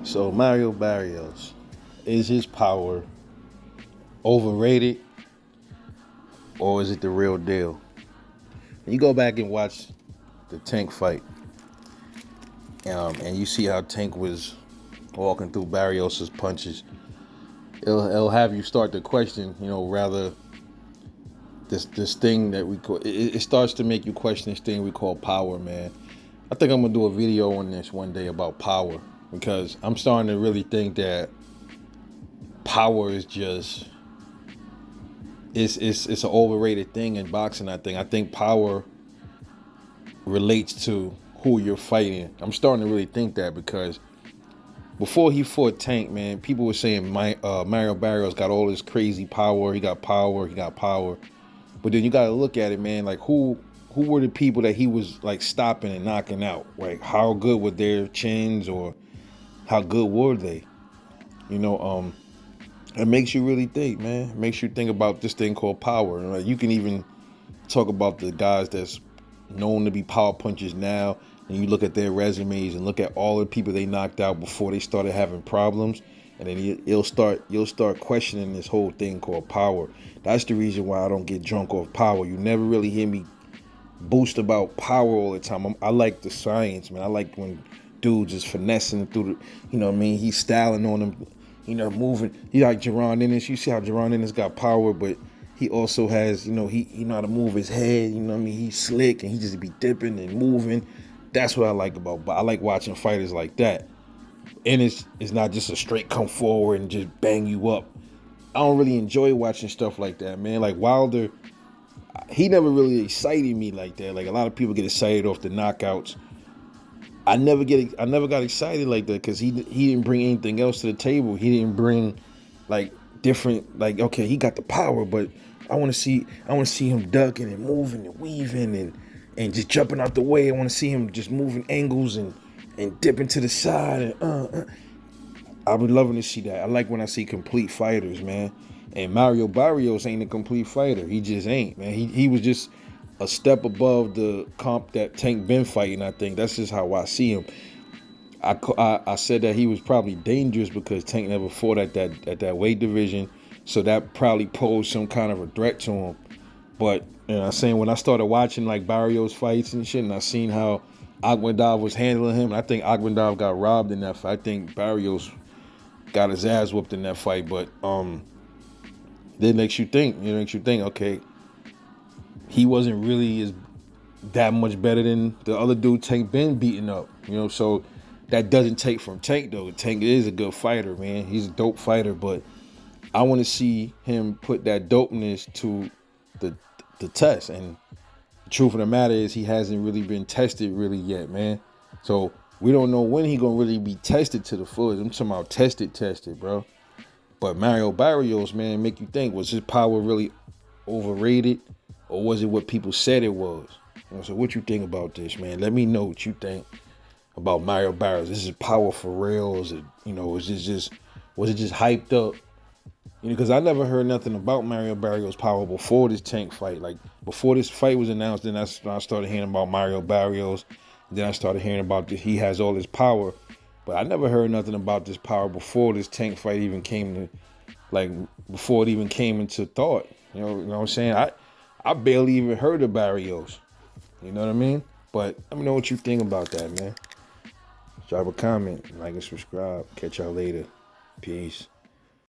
So Mario Barrios, is his power overrated or is it the real deal? You go back and watch the Tank fight, and you see how Tank was walking through Barrios's punches. It'll have you start to question, rather this thing that we call it starts to make you question this thing we call power, man. I think I'm gonna do a video on this one day about power because I'm starting to really think that power is just it's an overrated thing in boxing. I think power relates to who you're fighting. I'm starting to really think that because before he fought Tank, man, people were saying Mario Barrios got all this crazy power. He got power. He got power. But then you got to look at it, man. Like who were the people that he was like stopping and knocking out? Like how good were their chins or how good were they? You know, it makes you really think, man. It makes you think about this thing called power. Like, you can even talk about the guys that's known to be power punchers now, and you look at their resumes and look at all the people they knocked out before they started having problems, and then you'll start questioning this whole thing called power. That's the reason why I don't get drunk off power. You never really hear me boast about power all the time. I like the science, man. I like when dudes is finessing through the, what I mean? He's styling on them, moving. He like Jerron Ennis. You see how Jerron Ennis got power, but he also has, he know how to move his head. You know what I mean? He's slick and he just be dipping and moving. That's what I like about. But I like watching fighters like that. And it's not just a straight come forward and just bang you up. I don't really enjoy watching stuff like that, man. Like Wilder, he never really excited me like that. Like a lot of people get excited off the knockouts. I never got excited like that because he didn't bring anything else to the table. He didn't bring like different, like, okay, he got the power, but I want to see him ducking and moving and weaving and just jumping out the way. I want to see him just moving angles and dipping to the side and I've been loving to see that. I like when I see complete fighters, man. And Mario Barrios ain't a complete fighter. He just ain't, man. He was just a step above the comp that Tank been fighting. I think that's just how I see him. I said that he was probably dangerous because Tank never fought at that weight division, so that probably posed some kind of a threat to him. But I'm saying when I started watching like Barrios fights and shit, and I seen how Akhmadov was handling him, and I think Akhmadov got robbed in that fight. I think Barrios got his ass whooped in that fight, but that makes you think. Okay, he wasn't really that much better than the other dude Tank been beating up. So that doesn't take from Tank though. Tank is a good fighter, man. He's a dope fighter, but I want to see him put that dopeness to the test. And the truth of the matter is he hasn't really been tested really yet, man. So we don't know when he gonna really be tested to the fullest. I'm talking about tested, bro. But Mario Barrios, man, make you think, was his power really overrated or was it what people said it was? So what you think about this, man? Let me know what you think about Mario Barrios. Is his power for real? Is it, was it just hyped up? Because I never heard nothing about Mario Barrios' power before this Tank fight. Like before this fight was announced, then I started hearing about Mario Barrios. Then I started hearing about he has all this power, but I never heard nothing about this power before this Tank fight even came to, like before it even came into thought. You know what I'm saying? I barely even heard of Barrios. You know what I mean? But let me know what you think about that, man. Drop a comment, like and subscribe. Catch y'all later. Peace.